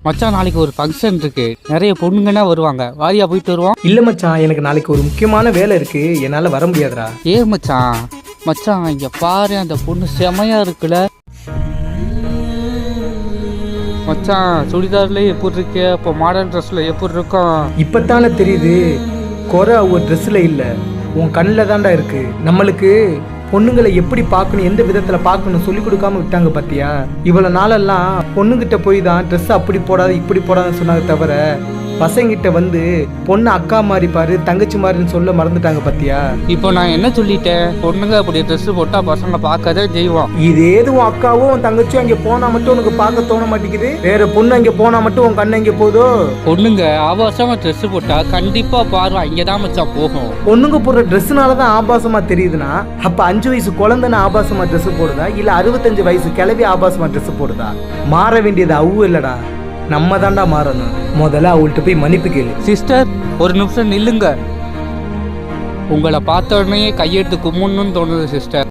மச்சான் நாளைக்கு ஒரு ஃபங்க்ஷன் இருக்கு, நிறைய பொண்ணுங்கன்னா வருவாங்க, வாரியா போயிட்டு வருவோம். இல்ல மச்சான், எனக்கு நாளைக்கு ஒரு முக்கியமான வேலை இருக்கு, என்னால வர முடியாதுடா. ஏ மச்சான், மச்சான் இங்க பாரு, அந்த பொண்ணு செமையா இருக்குல்ல மச்சான். சுடிதார்ல எப்படி இருக்கு, இப்போ மாடர்ன் ட்ரெஸ்ல எப்படி இருக்கும்? இப்பத்தானே தெரியுது, குறை ஒரு ட்ரெஸ்ல இல்ல, உன் கண்ணில் தான்டா இருக்கு. நம்மளுக்கு பொண்ணுங்களை எப்படி பார்க்கணும், எந்த விதத்துல பார்க்கணும் சொல்லி கொடுக்காம விட்டாங்க பாத்தியா. இவ்வளவு நாளெல்லாம் பொண்ணுகிட்ட போய் தான் ட்ரெஸ் அப்படி போடாது இப்படி போடாதுன்னு சொன்னாங்க தவிர பசங்கிட்ட வந்து பொண்ணு அக்கா மாதிரி பாரு தங்கச்சி மாதிரின்னு சொல்ல மறந்துட்டாங்க பாத்தியா. இப்போ நான் என்ன சொல்லிட்டேன், பொண்ணுங்க அப்படி ட்ரெஸ் போட்டா பசங்க பார்க்கதே செய்வோம். இது ஏதுவும் அக்காவும் உன் தங்கச்சியும் அங்கே போனா மட்டும் உனக்கு பார்க்க தோண மாட்டேங்குது, வேற பொண்ணு அங்கே போனா மட்டும் உன் கண்ணு எங்கே போதோ. பொண்ணுங்க ஆபாசமா ட்ரெஸ் போட்டா கண்டிப்பா பார்வை அங்கதான் மச்சான் போகும். பொண்ணுங்க போடுற ட்ரெஸ்னாலதான் ஆபாசமா தெரியுதுன்னா அப்ப 5 வயசு குழந்தைன்னு ஆபாசமா ட்ரெஸ் போடுதா, இல்ல 65 வயசு கிளவி ஆபாசமா ட்ரெஸ் போடுதா? மாற வேண்டியது அவ்வு இல்லடா, நம்ம தாண்டா மாறணும். முதல்ல அவள்கிட்ட போய் மன்னிப்பு கேளு. சிஸ்டர் ஒரு நிமிஷம் நில்லுங்க, உங்களை பார்த்த உடனே கையெடுத்து கும்பிடணும்னு தோணுது சிஸ்டர்.